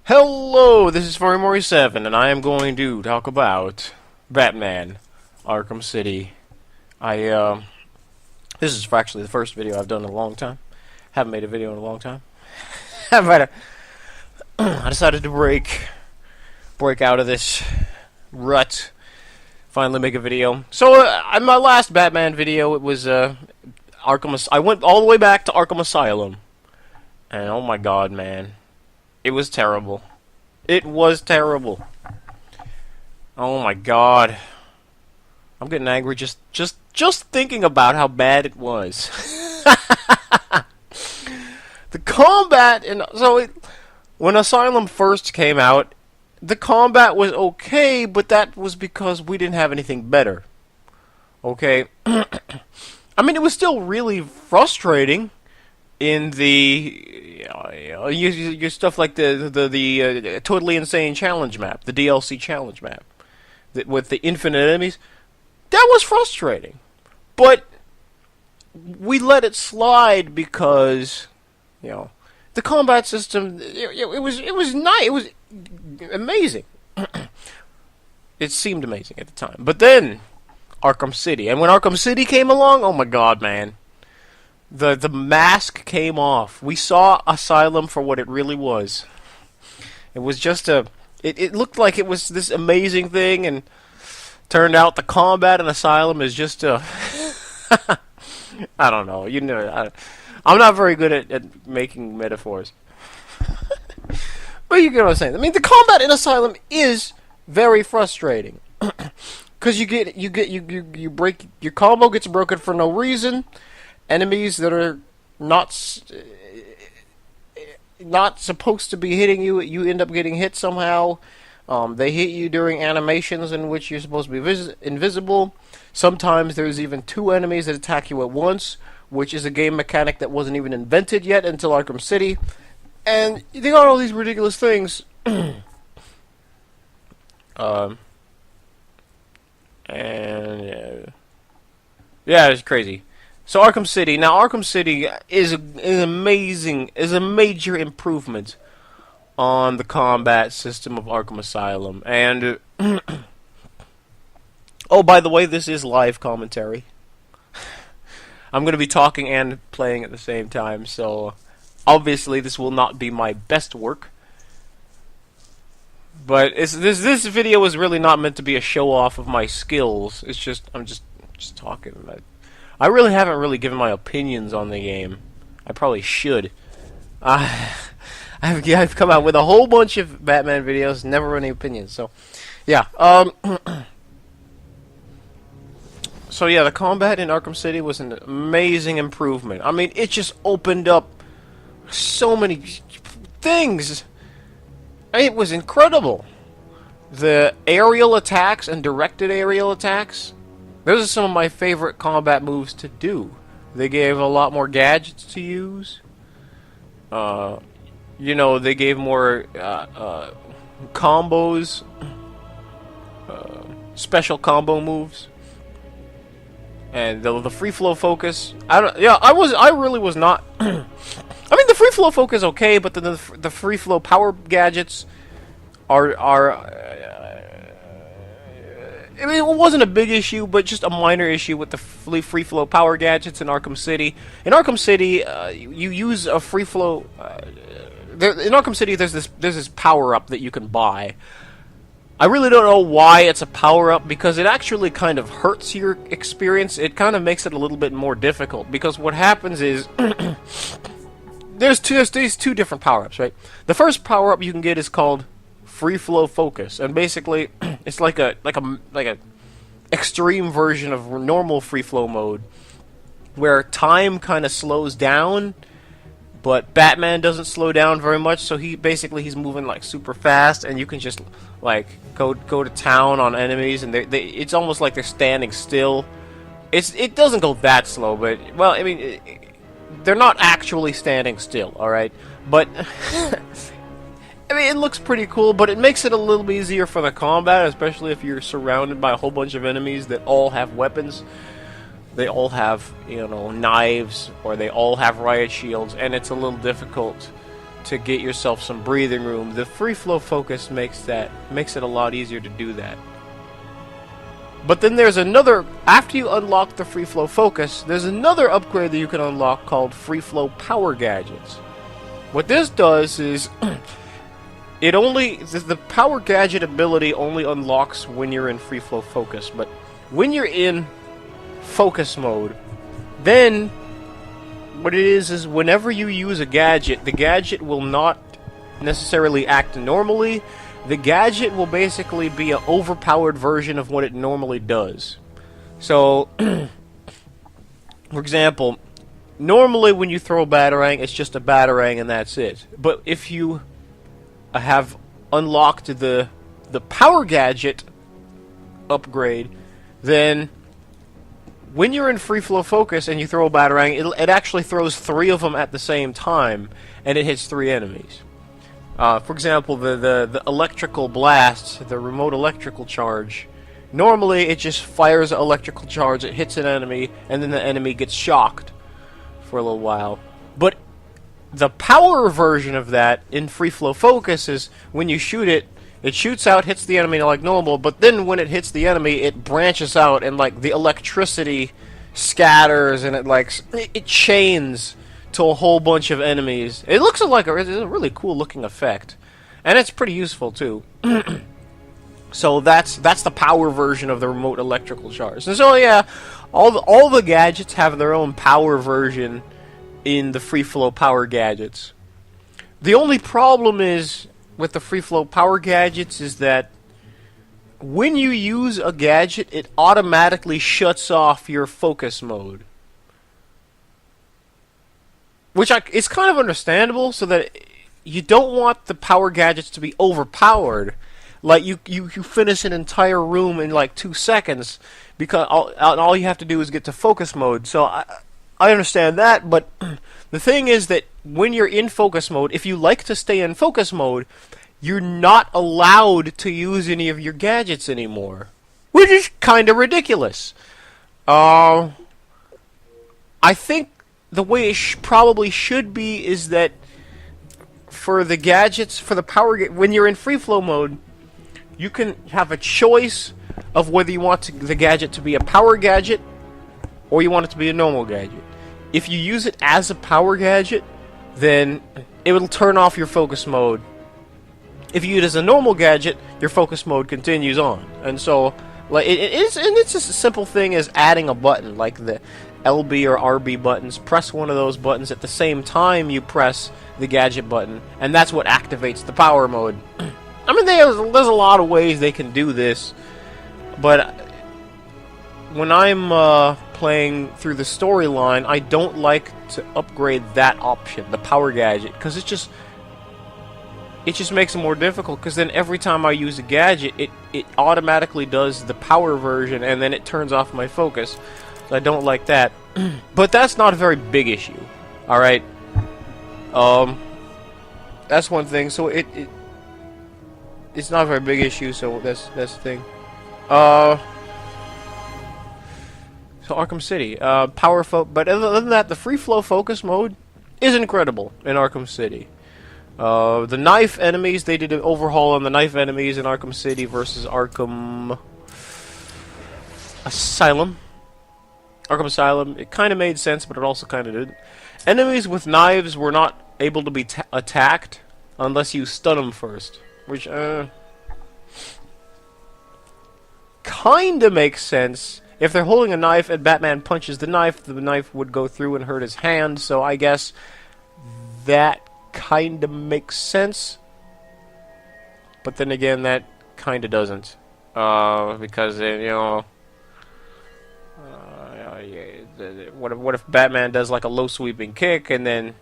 Hello, this is Furry7, and I am going to talk about Batman Arkham City. This is actually the first video I've done in a long time. Haven't made a video in a long time. I decided to break out of this rut. Finally make a video. So, in my last Batman video, it was, I went all the way back to Arkham Asylum. And oh my god, man. It was terrible. It was terrible. Oh my god. I'm getting angry just thinking about how bad it was. The combat when Asylum first came out, the combat was okay, but that was because we didn't have anything better. Okay? I mean, it was still really frustrating in the you stuff like the totally insane challenge map, the DLC challenge map, with the infinite enemies. That was frustrating, but we let it slide because the combat system. It was nice. It was amazing. It seemed amazing at the time, but then Arkham City, and when Arkham City came along, oh my god, man. The mask came off. We saw Asylum for what it really was. It was just it looked like it was this amazing thing, and turned out the combat in Asylum is just I don't know. I'm not very good at making metaphors. But you get what I'm saying. I mean, the combat in Asylum is very frustrating. Because you break, your combo gets broken for no reason. Enemies that are not supposed to be hitting you, you end up getting hit somehow. They hit you during animations in which you're supposed to be invisible. Sometimes there's even two enemies that attack you at once, which is a game mechanic that wasn't even invented yet until Arkham City. And they got all these ridiculous things. Yeah, it's crazy. So Arkham City. Now Arkham City is a major improvement on the combat system of Arkham Asylum. And oh, by the way, this is live commentary. I'm going to be talking and playing at the same time, so obviously this will not be my best work. But this video is really not meant to be a show off of my skills. It's just I'm just talking about. I really haven't given my opinions on the game. I probably should. I've come out with a whole bunch of Batman videos, never any opinions. So, yeah. So yeah, the combat in Arkham City was an amazing improvement. I mean, it just opened up so many things. It was incredible. The aerial attacks and directed aerial attacks. Those are some of my favorite combat moves to do. They gave a lot more gadgets to use. They gave more combos, special combo moves, and the free flow focus. I really was not. I mean, the free flow focus is okay, but then the free flow power gadgets are I mean, it wasn't a big issue, but just a minor issue with the free flow power gadgets in Arkham City. In Arkham City, you use a free flow. In Arkham City, there's this power up that you can buy. I really don't know why it's a power up, because it actually kind of hurts your experience. It kind of makes it a little bit more difficult, because what happens is there's these two different power ups, right? The first power up you can get is called free flow focus, and basically it's like a extreme version of normal free flow mode, where time kind of slows down, but Batman doesn't slow down very much. So he's moving like super fast, and you can just like go to town on enemies, and it's almost like they're standing still. It doesn't go that slow, but well, I mean, they're not actually standing still, all right, but. I mean, it looks pretty cool, but it makes it a little bit easier for the combat, especially if you're surrounded by a whole bunch of enemies that all have weapons. They all have, knives, or they all have riot shields, and it's a little difficult to get yourself some breathing room. The free flow focus makes it a lot easier to do that. But then there's another, after you unlock the free flow focus, there's another upgrade that you can unlock called free flow power gadgets. What this does is the power gadget ability only unlocks when you're in free flow focus, but when you're in focus mode, then what it is whenever you use a gadget, the gadget will not necessarily act normally. The gadget will basically be an overpowered version of what it normally does. So, for example, normally when you throw a batarang, it's just a batarang and that's it. But if you have unlocked the power gadget upgrade, then when you're in free flow focus and you throw a batarang, it actually throws 3 of them at the same time, and it hits 3 enemies. For example, the electrical blast, the remote electrical charge, normally it just fires an electrical charge, it hits an enemy, and then the enemy gets shocked for a little while. But the power version of that in free flow focus is when you shoot it, it shoots out, hits the enemy like normal, but then when it hits the enemy, it branches out and like the electricity scatters and it chains to a whole bunch of enemies. It looks like it's a really cool looking effect, and it's pretty useful too. So that's the power version of the remote electrical charge. And so yeah, all the gadgets have their own power version in the free flow power gadgets. The only problem is with the free flow power gadgets is that when you use a gadget, it automatically shuts off your focus mode. Which is kind of understandable, so that you don't want the power gadgets to be overpowered. Like, you finish an entire room in like 2 seconds, because all you have to do is get to focus mode. So I understand that, but the thing is that when you're in focus mode, if you like to stay in focus mode, you're not allowed to use any of your gadgets anymore. Which is kind of ridiculous. I think the way it probably should be is that for the gadgets, for the power, when you're in free flow mode, you can have a choice of whether you want the gadget to be a power gadget or you want it to be a normal gadget. If you use it as a power gadget, then it will turn off your focus mode. If you use it as a normal gadget, your focus mode continues on. And so, like, it's just a simple thing as adding a button, like the LB or RB buttons. Press one of those buttons at the same time you press the gadget button, and that's what activates the power mode. I mean, there's a lot of ways they can do this, but when I'm playing through the storyline, I don't like to upgrade that option, the power gadget, because it just makes it more difficult, because then every time I use a gadget, it automatically does the power version, and then it turns off my focus. So I don't like that. But that's not a very big issue. Alright? That's one thing. So it's not a very big issue, so that's the thing. So Arkham City. But other than that, the free flow focus mode is incredible in Arkham City. The knife enemies, they did an overhaul on the knife enemies in Arkham City versus Arkham Asylum. Arkham Asylum, it kind of made sense, but it also kind of didn't. Enemies with knives were not able to be attacked unless you stun them first, which kind of makes sense. If they're holding a knife and Batman punches the knife would go through and hurt his hand, so I guess that kind of makes sense. But then again, that kind of doesn't. Because, you know... what if Batman does like a low sweeping kick and then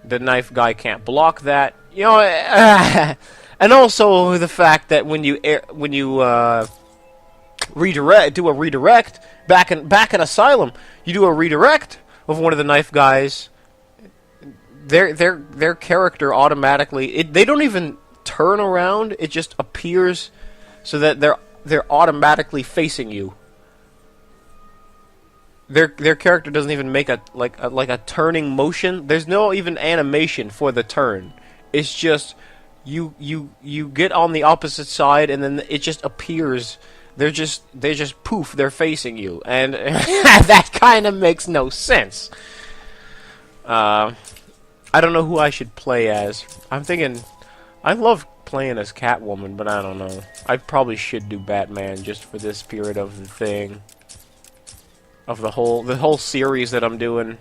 the knife guy can't block that? You know, and also the fact that when you do a redirect back in Asylum, you do a redirect of one of the knife guys. Their character automatically, they don't even turn around. It just appears so that they're automatically facing you. Their character doesn't even make a turning motion. There's no even animation for the turn. It's just you get on the opposite side, and then it just appears. They just poof. They're facing you, and that kind of makes no sense. I don't know who I should play as. I'm thinking, I love playing as Catwoman, but I don't know. I probably should do Batman just for this spirit of the thing, of the whole series that I'm doing,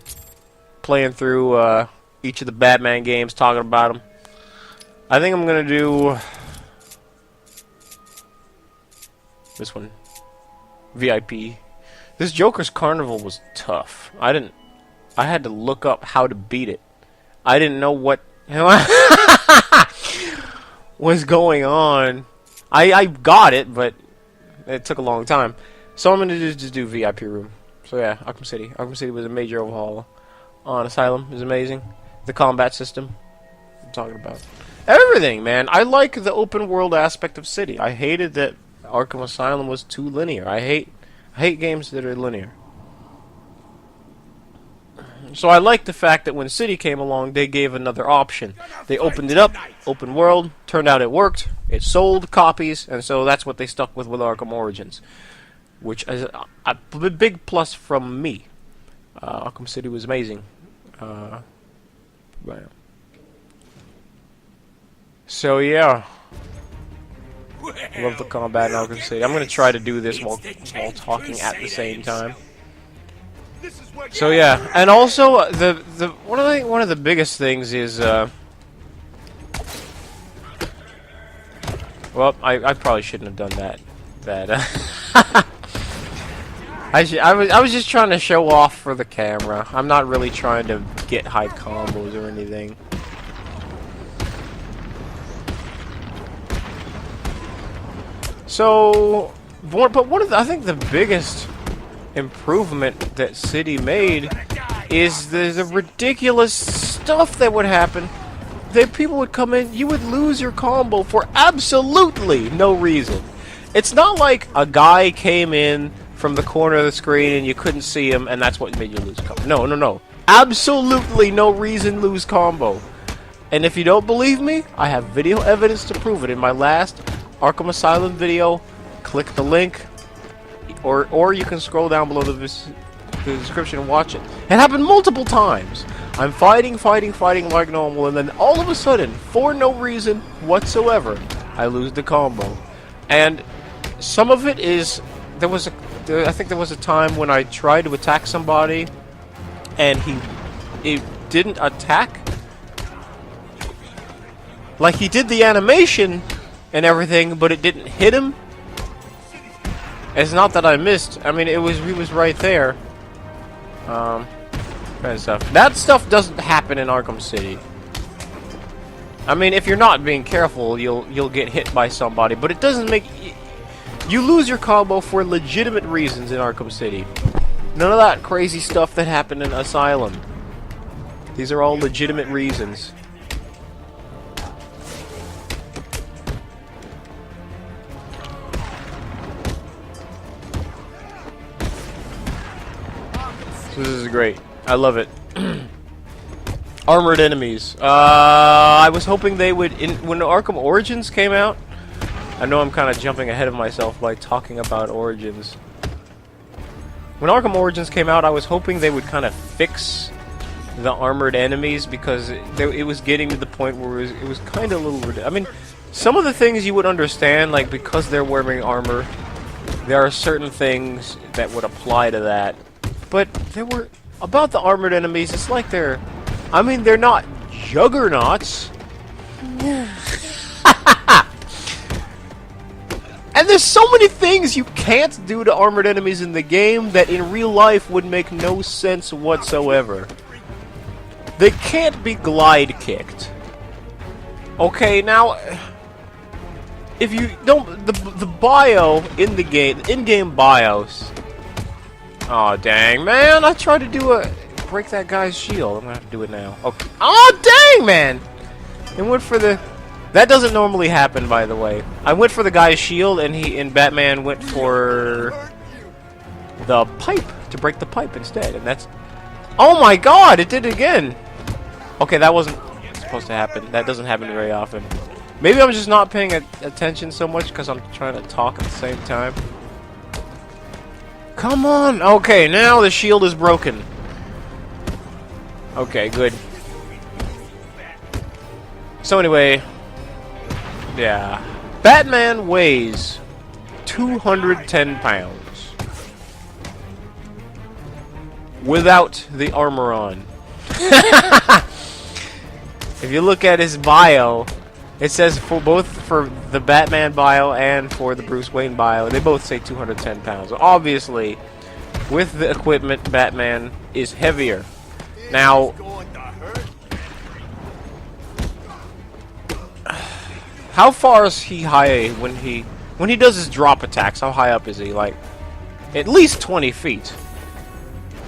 playing through each of the Batman games, talking about them. I think I'm gonna do this one, VIP. This Joker's Carnival was tough. I had to look up how to beat it. I didn't know what was going on. I got it, but it took a long time. So I'm gonna just do VIP room. So yeah, Arkham City. Arkham City was a major overhaul on Asylum. It was amazing. The combat system I'm talking about. Everything, man. I like the open world aspect of City. I hated that Arkham Asylum was too linear. I hate games that are linear. So I like the fact that when City came along, they gave another option. They opened it up, open world. Turned out it worked. It sold copies, and so that's what they stuck with Arkham Origins, which is a big plus from me. Arkham City was amazing. So yeah, love the combat in Arkham City. I'm gonna try to do this while talking at the same time. So yeah, and also one of the biggest things is well, I probably shouldn't have done that. I was just trying to show off for the camera. I'm not really trying to get high combos or anything. So, but one of I think the biggest improvement that City made is the ridiculous stuff that would happen. That people would come in, you would lose your combo for absolutely no reason. It's not like a guy came in from the corner of the screen and you couldn't see him, and that's what made you lose combo. No, no, no. Absolutely no reason lose combo. And if you don't believe me, I have video evidence to prove it. In my last Arkham Asylum video, click the link, or you can scroll down below the description and watch it. It happened multiple times. I'm fighting like normal, and then all of a sudden, for no reason whatsoever, I lose the combo. And some of it is, I think there was a time when I tried to attack somebody, and he didn't attack. Like, he did the animation and everything, but it didn't hit him. It's not that I missed. I mean, he was right there. Kind of stuff. That stuff doesn't happen in Arkham City. I mean, if you're not being careful, you'll get hit by somebody, but it doesn't make you lose your combo for legitimate reasons in Arkham City. None of that crazy stuff that happened in Asylum. These are all legitimate reasons. This is great. I love it. Armored enemies. I was hoping they would... when Arkham Origins came out... I know I'm kind of jumping ahead of myself by talking about Origins. When Arkham Origins came out, I was hoping they would kind of fix the armored enemies, because it was getting to the point where it was kind of a little ridiculous. I mean, some of the things you would understand, like because they're wearing armor, there are certain things that would apply to that. But there were... about the armored enemies, it's like they're... I mean, they're not juggernauts. And there's so many things you can't do to armored enemies in the game that in real life would make no sense whatsoever. They can't be glide kicked. Okay, now... if you don't... the bio in the game... in-game BIOS... Aw, dang, man. I tried to break that guy's shield. I'm gonna have to do it now. Okay. Aw, dang, man. It went for the... that doesn't normally happen, by the way. I went for the guy's shield, and Batman went for the pipe, to break the pipe instead. And that's... oh my god, it did it again. Okay, that wasn't supposed to happen. That doesn't happen very often. Maybe I'm just not paying attention so much because I'm trying to talk at the same time. Come on! Okay, now the shield is broken. Okay, good. So anyway, yeah. Batman weighs 210 pounds. Without the armor on. If you look at his bio, it says for both for the Batman bio and for the Bruce Wayne bio, they both say 210 pounds. So obviously, with the equipment, Batman is heavier. Now, how far is he high when he does his drop attacks? How high up is he? Like, at least 20 feet.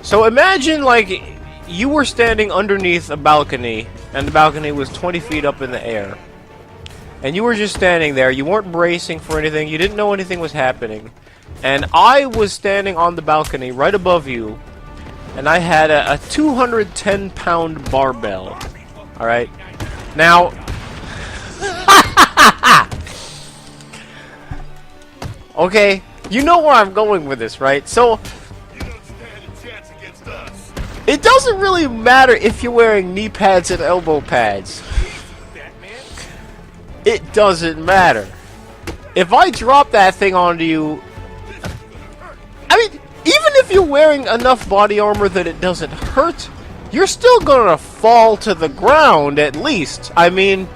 So imagine, like, you were standing underneath a balcony, and the balcony was 20 feet up in the air. And you were just standing there, you weren't bracing for anything, you didn't know anything was happening. And I was standing on the balcony right above you, and I had a 210-pound barbell. Alright? Now... okay, you know where I'm going with this, right? So... it doesn't really matter if you're wearing knee pads and elbow pads. It doesn't matter. If I drop that thing onto you... I mean, even if you're wearing enough body armor that it doesn't hurt, you're still gonna fall to the ground at least. I mean...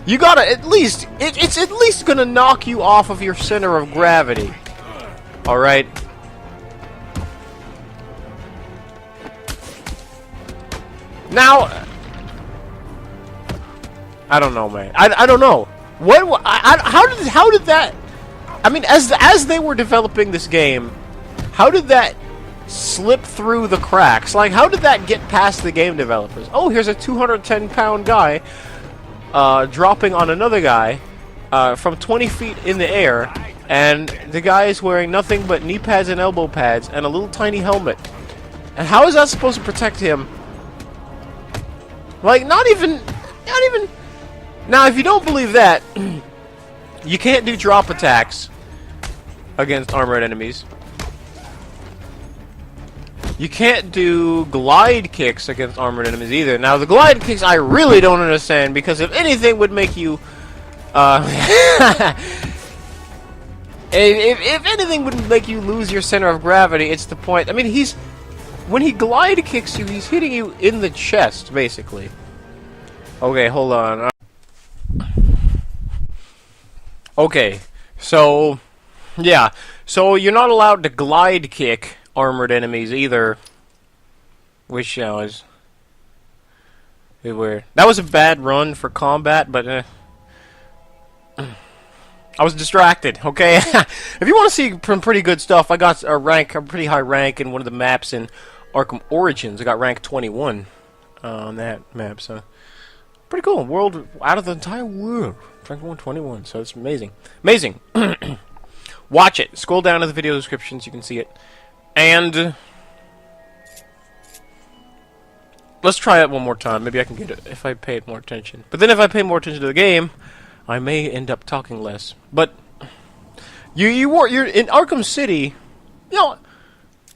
you gotta at least... it's at least gonna knock you off of your center of gravity. Alright? Now, I don't know, man. I don't know. How did that? I mean, as they were developing this game, how did that slip through the cracks? Like, how did that get past the game developers? Oh, here's a 210-pound guy dropping on another guy from 20 feet in the air, and the guy is wearing nothing but knee pads and elbow pads and a little tiny helmet. And how is that supposed to protect him? Like, not even... Now, if you don't believe that, you can't do drop attacks against armored enemies. You can't do glide kicks against armored enemies either. Now, the glide kicks I really don't understand, because if anything would make you... if anything would make you lose your center of gravity, it's the point... I mean, he's... when he glide kicks you, he's hitting you in the chest, basically. Okay, hold on. Okay, so... yeah, so you're not allowed to glide kick armored enemies either. Which, you know, is... weird. That was a bad run for combat, but... I was distracted, okay? If you want to see some pretty good stuff, I got a pretty high rank in one of the maps in Arkham Origins. I got rank 21 on that map, so pretty cool. World out of the entire world, rank 121. So it's amazing, amazing. Watch it. Scroll down to the video descriptions, you can see it. And let's try it one more time. Maybe I can get it if I pay more attention. But then if I pay more attention to the game, I may end up talking less. But you're in Arkham City. You know,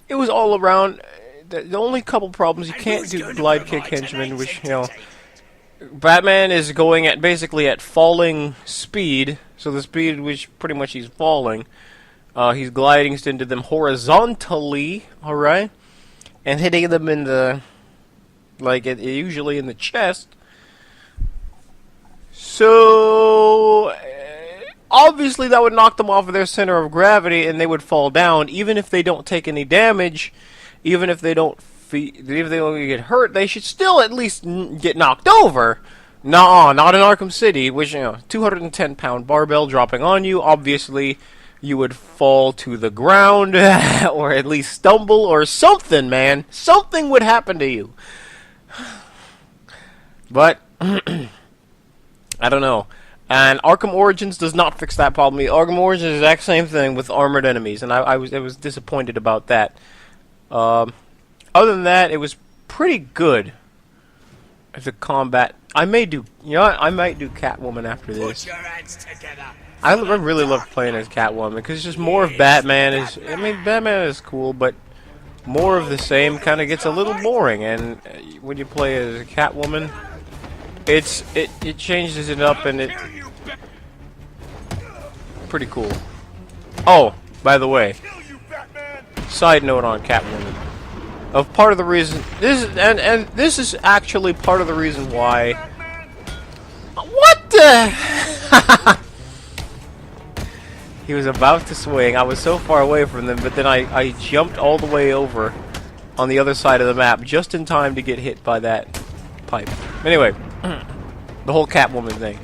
it was all around. The only couple problems, you can't do glide kick henchmen, which, you know, Batman is going at basically at falling speed. So the speed which pretty much he's falling, he's gliding into them horizontally, all right, and hitting them in the usually in the chest. So, obviously that would knock them off of their center of gravity and they would fall down. Even if they don't take any damage, even if they don't get hurt, they should still at least get knocked over. Nuh-uh, not in Arkham City, which, you know, 210-pound barbell dropping on you. Obviously, you would fall to the ground, or at least stumble, or something, man. Something would happen to you. But... I don't know. And Arkham Origins does not fix that problem. Arkham Origins is the exact same thing with armored enemies, and I was disappointed about that. Other than that, it was pretty good. the combat. I may do. You know what? I might do Catwoman after this. Put your hands together. I really love playing as Catwoman because it's just more of Batman is. I mean, Batman is cool, but more of the same kind of gets a little boring. And when you play as Catwoman, it changes it up and it pretty cool. Oh, by the way, side note on Catwoman. Of part of the reason this is actually part of the reason why. What the? He was about to swing. I was so far away from them, but then I jumped all the way over on the other side of the map just in time to get hit by that pipe. Anyway, the whole Catwoman thing.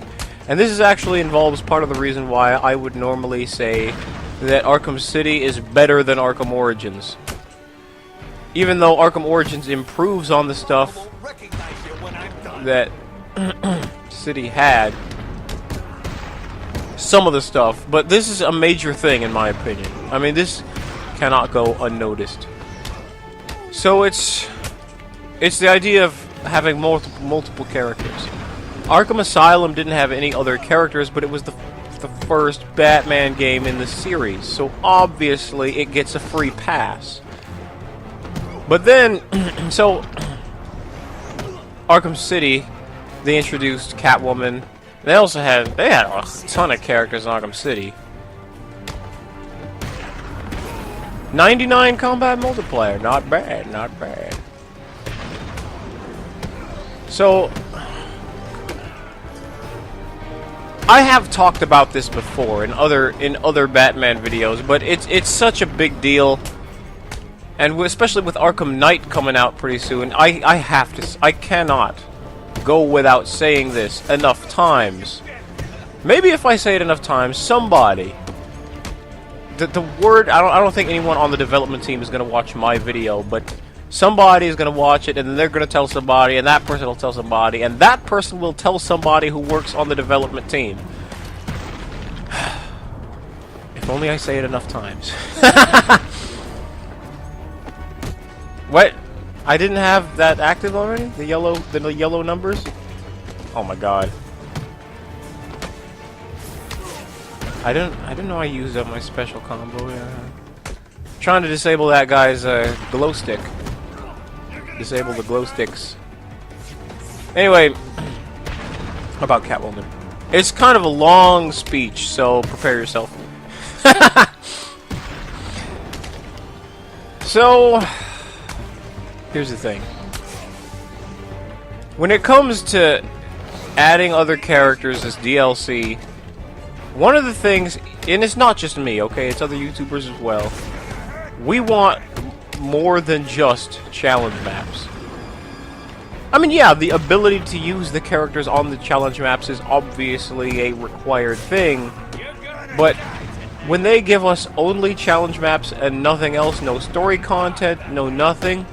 And this is actually involves part of the reason why I would normally say that Arkham City is better than Arkham Origins. Even though Arkham Origins improves on the stuff that City had, some of the stuff, but this is a major thing in my opinion. I mean, this cannot go unnoticed. So it's the idea of having multiple characters. Arkham Asylum didn't have any other characters, but it was the first Batman game in the series, so obviously it gets a free pass. But then, so Arkham City, they introduced Catwoman. They had a ton of characters in Arkham City. 99 combat multiplayer, not bad, not bad. So I have talked about this before in other Batman videos, but it's such a big deal, and especially with Arkham Knight coming out pretty soon, I cannot go without saying this enough times. Maybe if I say it enough times, somebody. The word, I don't think anyone on the development team is going to watch my video, but somebody is going to watch it, and then they're going to tell somebody, and that person will tell somebody, and that person will tell somebody who works on the development team. If only I say it enough times. What? I didn't have that active already? The yellow numbers? Oh my god. I didn't know I used up my special combo. Trying to disable that guy's glow stick. Disable the glow sticks. Anyway, how about Catwoman? It's kind of a long speech, so prepare yourself. So, here's the thing. When it comes to adding other characters as DLC, one of the things, and it's not just me, okay, it's other YouTubers as well, we want more than just challenge maps. I mean, yeah, the ability to use the characters on the challenge maps is obviously a required thing, but when they give us only challenge maps and nothing else, no story content, no nothing,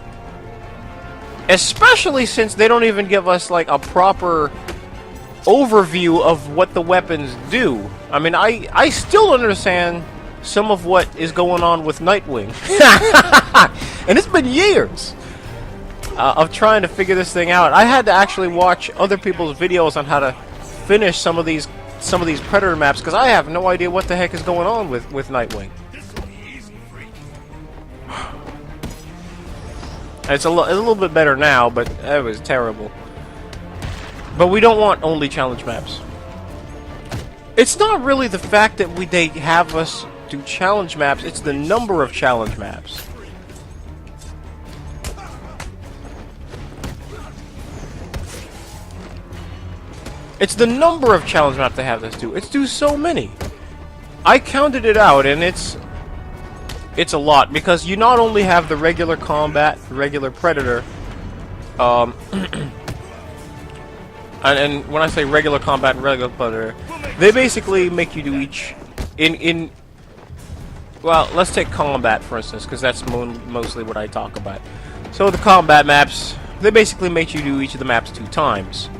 especially since they don't even give us like a proper overview of what the weapons do. I mean, I still understand some of what is going on with Nightwing. And it's been years of trying to figure this thing out. I had to actually watch other people's videos on how to finish some of these Predator maps, because I have no idea what the heck is going on with Nightwing. It's a little bit better now, but it was terrible. But we don't want only challenge maps. It's not really the fact that they have us do challenge maps, it's the number of challenge maps. It's the number of challenge maps they have us do. It's do so many. I counted it out, and it's a lot, because you not only have the regular combat, regular Predator, and when I say regular combat and regular Predator, they basically make you do each well, let's take combat for instance, because that's mostly what I talk about. So the combat maps, they basically make you do each of the maps 2 times.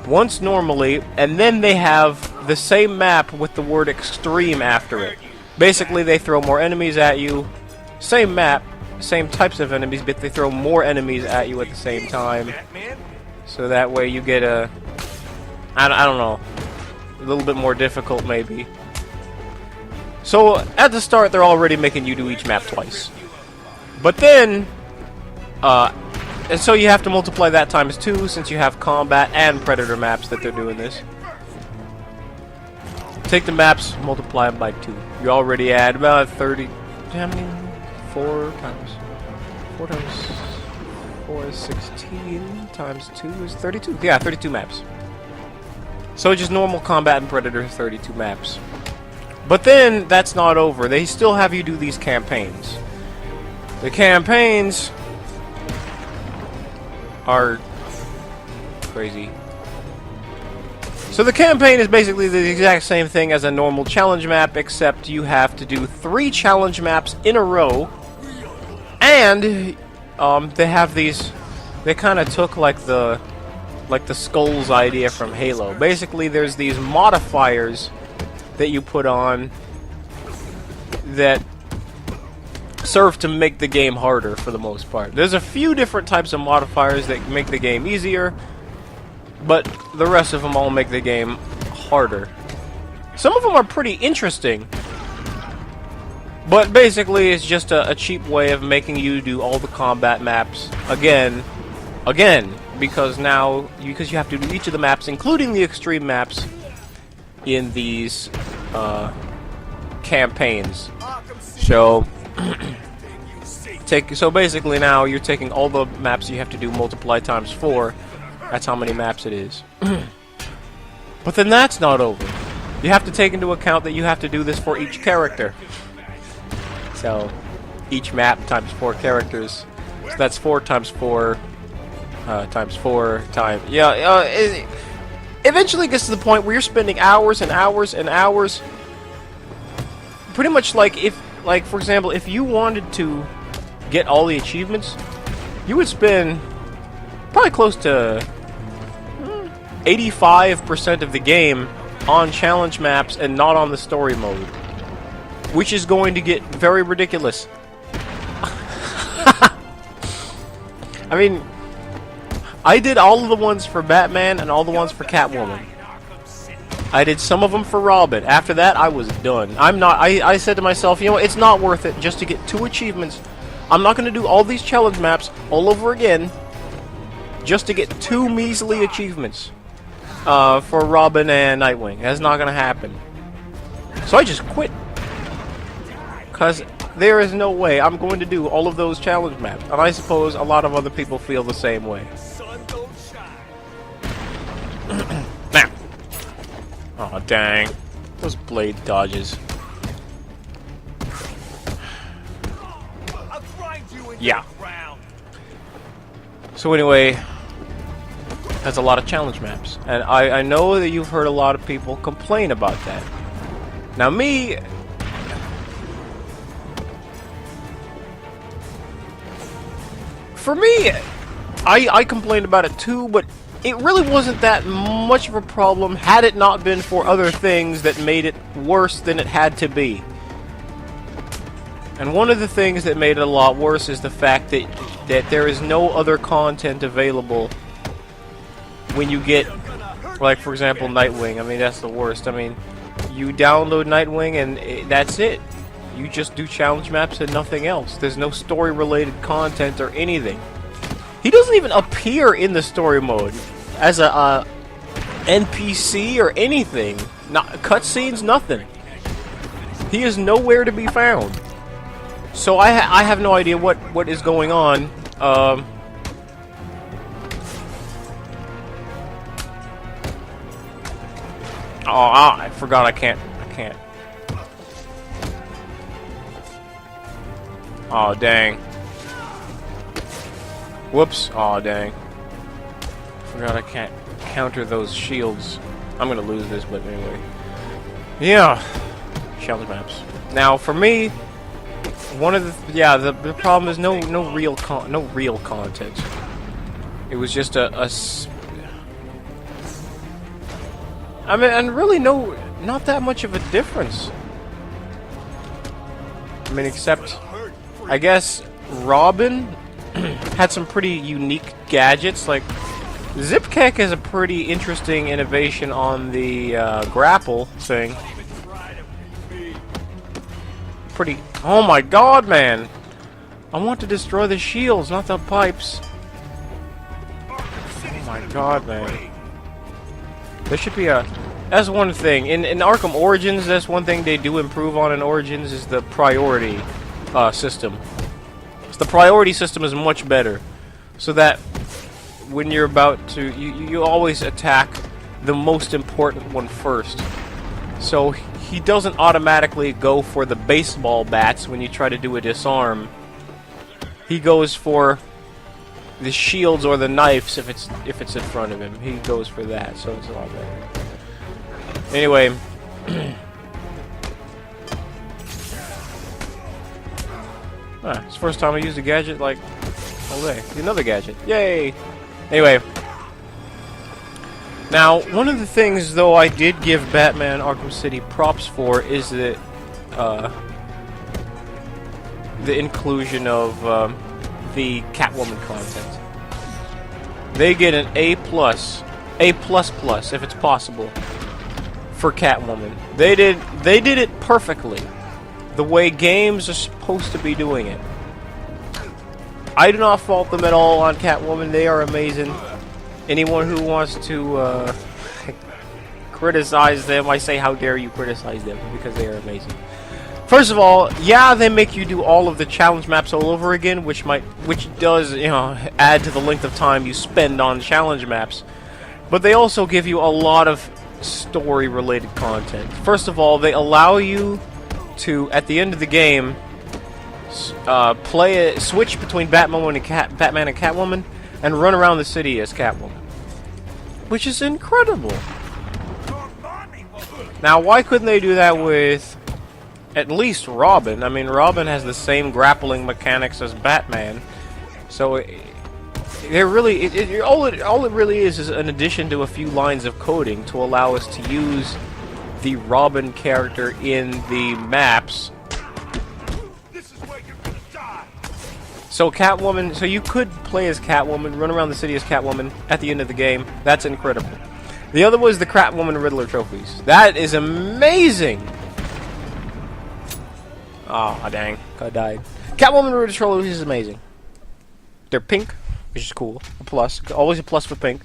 Once normally, and then they have the same map with the word extreme after it. Basically, they throw more enemies at you. Same map, same types of enemies, but they throw more enemies at you at the same time. So that way you get a... I don't know. A little bit more difficult, maybe. So, at the start, they're already making you do each map twice. But then... and so you have to multiply that times 2, since you have combat and predator maps that they're doing this. Take the maps, multiply them by 2. You already add about 30... How many? 4 times 4 is 16, times 2 is 32. Yeah, 32 maps. So just normal combat and predator, 32 maps. But then, that's not over. They still have you do these campaigns. The campaigns are crazy. So the campaign is basically the exact same thing as a normal challenge map, except you have to do 3 challenge maps in a row. And they have these. They kind of took like the skulls idea from Halo. Basically, there's these modifiers that you put on that serve to make the game harder for the most part. There's a few different types of modifiers that make the game easier, but the rest of them all make the game harder. Some of them are pretty interesting, but basically it's just a cheap way of making you do all the combat maps again, because now you have to do each of the maps, including the extreme maps, in these campaigns. So so basically now you're taking all the maps you have to do multiply times 4. That's how many maps it is. But then that's not over. You have to take into account that you have to do this for each character. So each map times 4 characters. So that's 4 times 4 times 4 times... Yeah, it eventually gets to the point where you're spending hours and hours and hours. Pretty much like for example, if you wanted to get all the achievements, you would spend probably close to 85% of the game on challenge maps and not on the story mode, which is going to get very ridiculous. I mean, I did all of the ones for Batman and all the ones for Catwoman. I did some of them for Robin. After that, I was done. I said to myself, you know, it's not worth it just to get 2 achievements. I'm not going to do all these challenge maps all over again just to get 2 measly achievements for Robin and Nightwing. That's not going to happen. So I just quit. Because there is no way I'm going to do all of those challenge maps. And I suppose a lot of other people feel the same way. Now. Oh dang. Those blade dodges. Yeah. So anyway, that's a lot of challenge maps. And I know that you've heard a lot of people complain about that. Now me... For me, I complained about it too, but it really wasn't that much of a problem had it not been for other things that made it worse than it had to be. And one of the things that made it a lot worse is the fact that there is no other content available when you get, like for example, Nightwing. I mean, that's the worst. I mean, you download Nightwing and that's it. You just do challenge maps and nothing else. There's no story-related content or anything. He doesn't even appear in the story mode as a NPC or anything. Not cutscenes, nothing. He is nowhere to be found. So I have no idea what is going on. Oh, I forgot I can't. Oh dang. Whoops. Oh dang. Forgot I can't counter those shields. I'm gonna lose this, but anyway. Yeah. Challenge maps. Now for me, one of the problem is no real content. It was just I mean, and really not that much of a difference. I mean, except I guess Robin had some pretty unique gadgets. Like Zipkick is a pretty interesting innovation on the grapple thing. Pretty. Oh my god, man! I want to destroy the shields, not the pipes. Oh my god, man. There should be a... That's one thing. In Arkham Origins, that's one thing they do improve on in Origins is the priority system. So the priority system is much better. So that when you're about to... You always attack the most important one first. So he doesn't automatically go for the baseball bats when you try to do a disarm. He goes for the shields or the knives if it's in front of him. He goes for that, so it's a lot better. Anyway, it's the first time I used a gadget like all day. Another gadget, yay! Anyway, now one of the things though I did give Batman Arkham City props for is that the inclusion of the Catwoman content. They get an A+, if it's possible, for Catwoman. They did it perfectly, the way games are supposed to be doing it. I do not fault them at all on Catwoman. They are amazing. Anyone who wants to criticize them, I say, how dare you criticize them, because they are amazing. First of all, yeah, they make you do all of the challenge maps all over again, which does, you know, add to the length of time you spend on challenge maps. But they also give you a lot of story-related content. First of all, they allow you to, at the end of the game, switch between Batman and Catwoman, and run around the city as Catwoman, which is incredible. Now, why couldn't they do that with at least Robin? I mean, Robin has the same grappling mechanics as Batman, so they're really all it really is an addition to a few lines of coding to allow us to use the Robin character in the maps. So Catwoman, so you could play as Catwoman, run around the city as Catwoman at the end of the game. That's incredible. The other was the Catwoman Riddler trophies. That is amazing. Oh, dang. I died. Catwoman Riddler trophies is amazing. They're pink, which is cool. A plus. Always a plus for pink.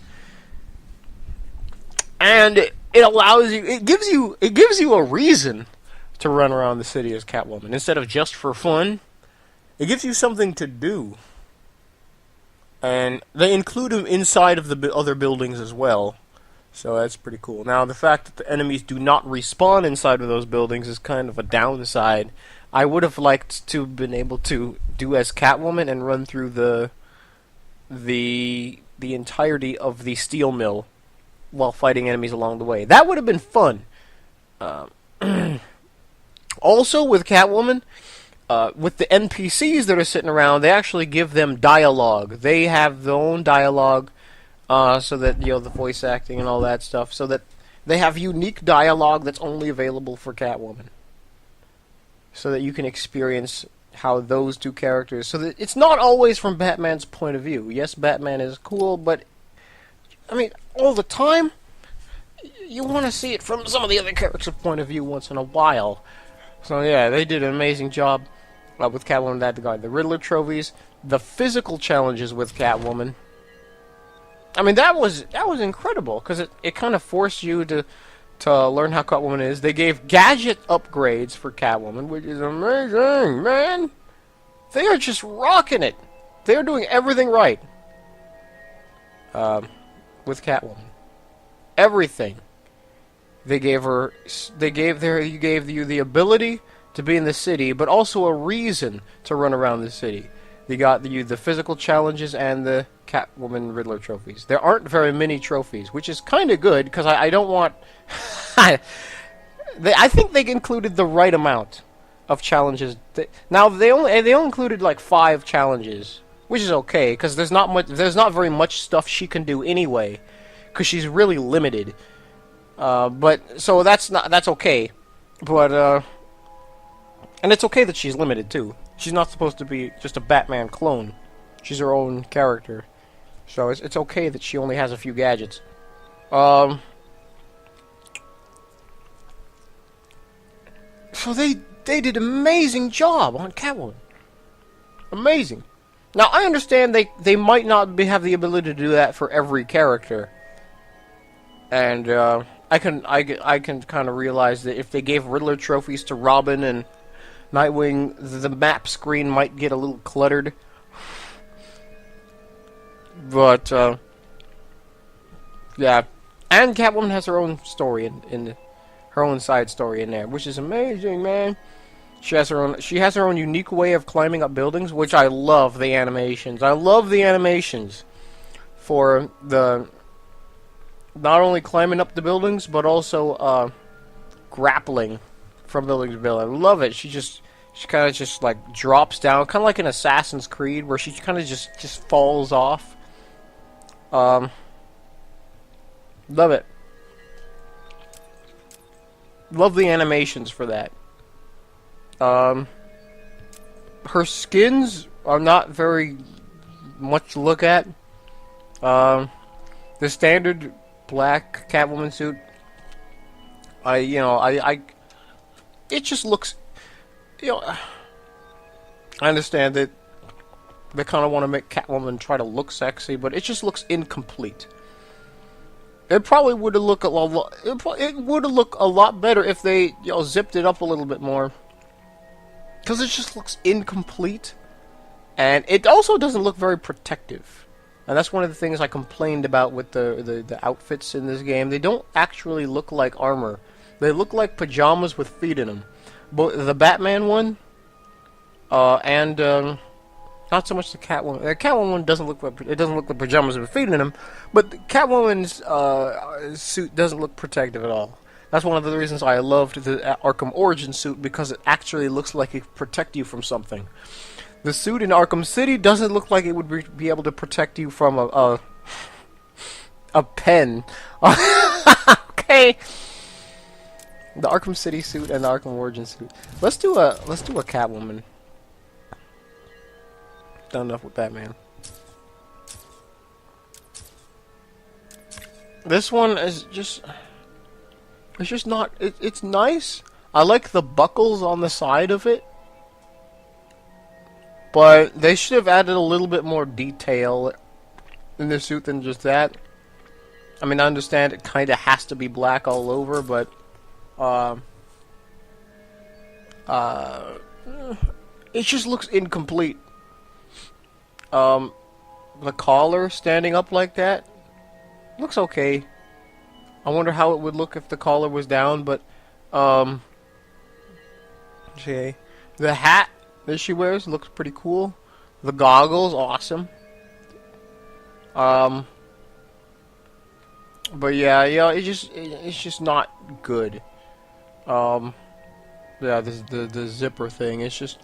And it allows you, it gives you a reason to run around the city as Catwoman. Instead of just for fun, it gives you something to do. And they include them inside of the other buildings as well. So that's pretty cool. Now, the fact that the enemies do not respawn inside of those buildings is kind of a downside. I would have liked to have been able to do as Catwoman and run through the entirety of the steel mill while fighting enemies along the way. That would have been fun. Also, with Catwoman, with the NPCs that are sitting around, they actually give them dialogue. They have their own dialogue, so that, you know, the voice acting and all that stuff, so that they have unique dialogue that's only available for Catwoman. So that you can experience how those two characters... So that it's not always from Batman's point of view. Yes, Batman is cool, but... I mean, all the time, you want to see it from some of the other characters' point of view once in a while. So yeah, they did an amazing job with Catwoman in that regard. The Riddler trophies, the physical challenges with Catwoman. I mean, that was incredible, because it kind of forced you to learn how Catwoman is. They gave gadget upgrades for Catwoman, which is amazing, man. They are just rocking it. They are doing everything right. With Catwoman. Everything. You gave you the ability to be in the city, but also a reason to run around the city. They got you the physical challenges and the Catwoman Riddler trophies. There aren't very many trophies, which is kind of good, because I don't want... I think they included the right amount of challenges. Now, they only included like 5 challenges, which is okay, because there's not very much stuff she can do anyway, because she's really limited. But so that's okay. But and it's okay that she's limited too. She's not supposed to be just a Batman clone. She's her own character. So it's okay that she only has a few gadgets. So they did an amazing job on Catwoman. Amazing. Now I understand they might not have the ability to do that for every character, and I can kind of realize that if they gave Riddler trophies to Robin and Nightwing, the map screen might get a little cluttered. But yeah, and Catwoman has her own story in her own side story in there, which is amazing, man. She has her own unique way of climbing up buildings, which I love the animations. I love the animations for the not only climbing up the buildings but also grappling from building to building. I love it. She kind of just like drops down, kind of like in Assassin's Creed, where she kind of just falls off. Love it. Love the animations for that. Her skins are not very much to look at. The standard black Catwoman suit, it just looks, I understand that they kind of want to make Catwoman try to look sexy, but it just looks incomplete. It probably would have looked a lot. It would have looked a lot better if they, zipped it up a little bit more. Because it just looks incomplete, and it also doesn't look very protective. And that's one of the things I complained about with the outfits in this game. They don't actually look like armor. They look like pajamas with feet in them. But the Batman one, and not so much the Catwoman. The Catwoman one doesn't look like pajamas with feet in them. But the Catwoman's suit doesn't look protective at all. That's one of the reasons I loved the Arkham Origin suit, because it actually looks like it protect you from something. The suit in Arkham City doesn't look like it would be able to protect you from a pen. Okay. The Arkham City suit and the Arkham Origin suit. Let's do a Catwoman. Done enough with Batman. This one is just. It's just not. It's nice. I like the buckles on the side of it, but they should have added a little bit more detail in the suit than just that. I mean, I understand it kind of has to be black all over, but it just looks incomplete. The collar standing up like that looks okay. I wonder how it would look if the collar was down, but okay. The hat that she wears looks pretty cool. The goggles, awesome. But yeah, it's just not good. Yeah, the zipper thing. It's just,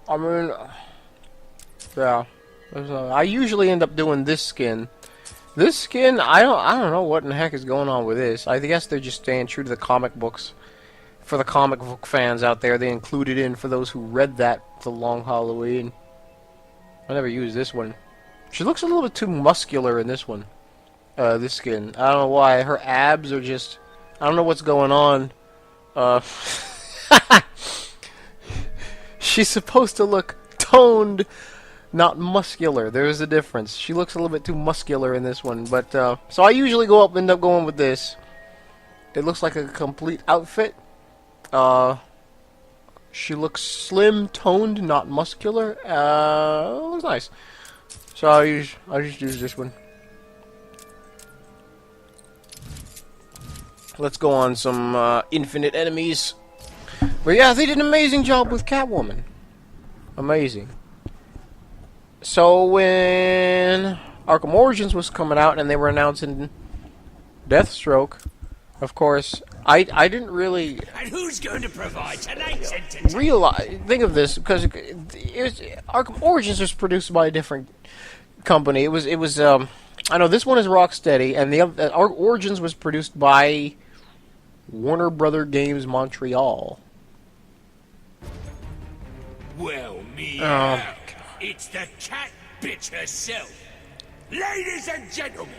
I mean, yeah. I usually end up doing this skin. This skin, I don't know what in the heck is going on with this. I guess they're just staying true to the comic books. For the comic book fans out there, they included in for those who read that The Long Halloween. I never used this one. She looks a little bit too muscular in this one. This skin. I don't know why. Her abs are just, I don't know what's going on. She's supposed to look toned, not muscular. There's a difference. She looks a little bit too muscular in this one, but so I usually end up going with this. It looks like a complete outfit. She looks slim, toned, not muscular. Looks nice. So I'll just use this one. Let's go on some infinite enemies. But yeah, they did an amazing job with Catwoman. Amazing. So when Arkham Origins was coming out and they were announcing Deathstroke, of course, I didn't really. And who's going to provide tonight's think of this, because Arkham Origins was produced by a different company. It was I know this one is Rocksteady, and the other Origins was produced by Warner Brother Games Montreal. Well, it's the cat bitch herself. Ladies and gentlemen,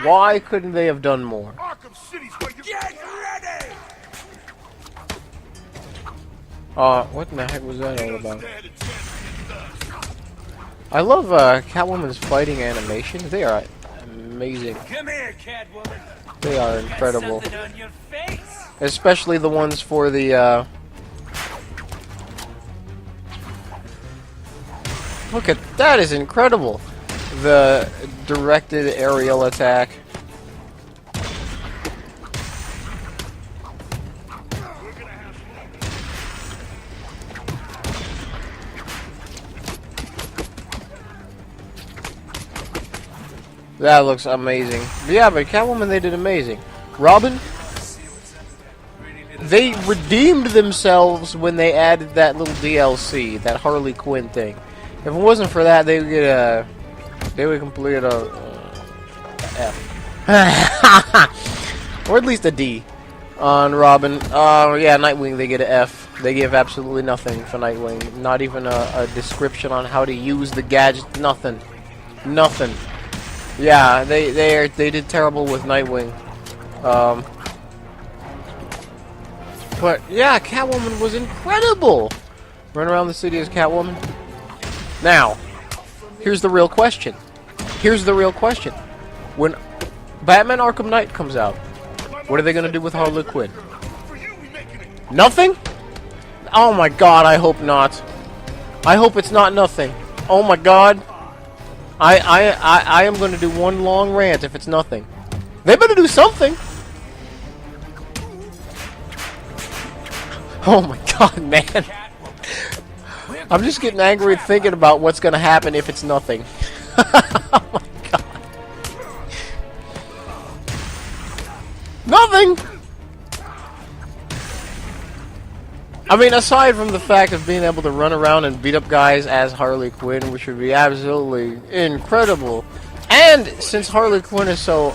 Why couldn't they have done more? Arkham City's where you get ready! What in the heck was that all about? I love Catwoman's fighting animations. They are amazing. Come here, Catwoman. They are incredible. Something on your face. Especially the ones for the Look at that, is incredible. The directed aerial attack. That looks amazing. Yeah, but Catwoman, they did amazing. Robin, they redeemed themselves when they added that little DLC, that Harley Quinn thing. If it wasn't for that, they would get a... They would complete a... F. Or at least a D on Robin. Oh, yeah, Nightwing, they get an F. They give absolutely nothing for Nightwing. Not even a description on how to use the gadget. Nothing. Nothing. Yeah, they did terrible with Nightwing. But yeah, Catwoman was incredible. Run around the city as Catwoman. Now, here's the real question. Here's the real question. When Batman Arkham Knight comes out, what are they gonna do with Harley Quinn? Nothing? Oh my God, I hope not. I hope it's not nothing. Oh my God. I am going to do one long rant if it's nothing. They better do something. Oh my God, man. I'm just getting angry thinking about what's going to happen if it's nothing. Oh my God. Nothing! I mean, aside from the fact of being able to run around and beat up guys as Harley Quinn, which would be absolutely incredible. And since Harley Quinn is so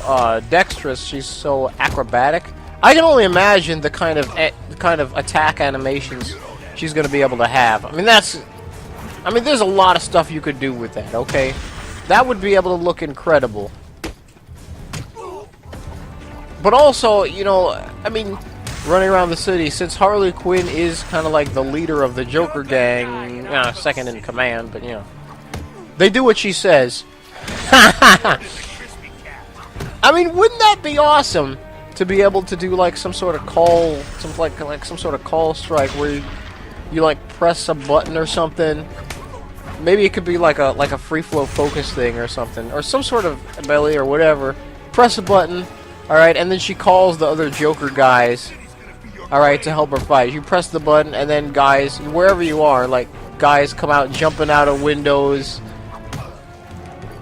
dexterous, she's so acrobatic, I can only imagine the kind of attack animations she's going to be able to have. I mean, there's a lot of stuff you could do with that, okay? That would be able to look incredible. But also, you know, I mean, running around the city, since Harley Quinn is kind of like the leader of the Joker gang, second in command, but you know, they do what she says. I mean, wouldn't that be awesome to be able to do like some sort of call, some sort of call strike where you like press a button or something? Maybe it could be like a free flow focus thing or something, or some sort of ability or whatever. Press a button, all right, and then she calls the other Joker guys. Alright, to help her fight. You press the button, and then guys, wherever you are, like, guys come out jumping out of windows,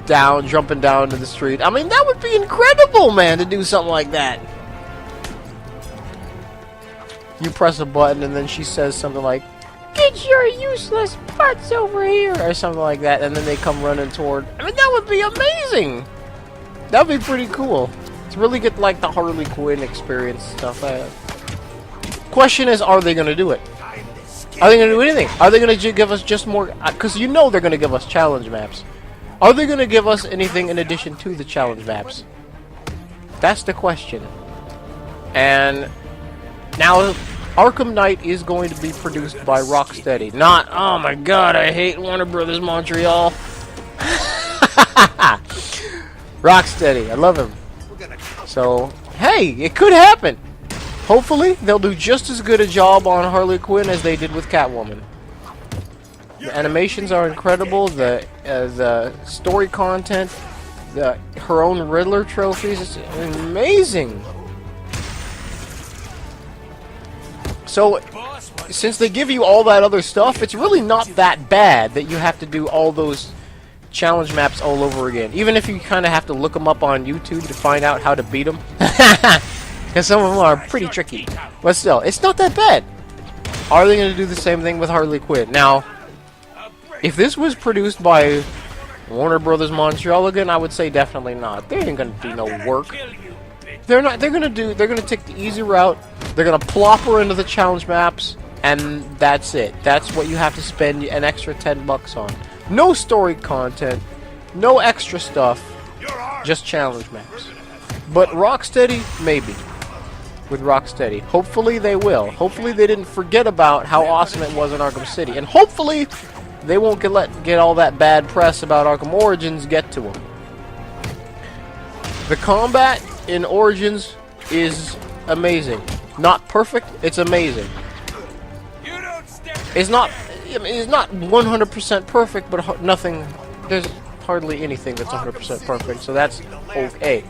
jumping down to the street. I mean, that would be incredible, man, to do something like that. You press a button, and then she says something like, "Get your useless butts over here," or something like that, and then they come running toward... I mean, that would be amazing! That would be pretty cool. To really get, like, the Harley Quinn experience stuff. Question is, are they going to do it? Are they going to do anything? Are they going to give us just more... Because you know they're going to give us challenge maps. Are they going to give us anything in addition to the challenge maps? That's the question. And now, Arkham Knight is going to be produced by Rocksteady. Not, oh my God, I hate Warner Brothers Montreal. Rocksteady, I love him. So, hey, it could happen. Hopefully, they'll do just as good a job on Harley Quinn as they did with Catwoman. The animations are incredible. The story content, her own Riddler trophies, it's amazing. So, since they give you all that other stuff, it's really not that bad that you have to do all those challenge maps all over again. Even if you kind of have to look them up on YouTube to find out how to beat them. Because some of them are pretty tricky. But still, it's not that bad. Are they going to do the same thing with Harley Quinn? Now, if this was produced by Warner Brothers Montreal again, I would say definitely not. They ain't going to do no work. They're not. They're going to take the easy route. They're going to plop her into the challenge maps, and that's it. That's what you have to spend an extra $10 on. No story content. No extra stuff, just challenge maps. But Rocksteady, maybe. With Rocksteady. Hopefully they will. Hopefully they didn't forget about how awesome it was in Arkham City. And hopefully they won't get all that bad press about Arkham Origins get to them. The combat in Origins is amazing. Not perfect, it's amazing. It's not 100% perfect, but nothing, there's hardly anything that's 100% perfect, so that's okay.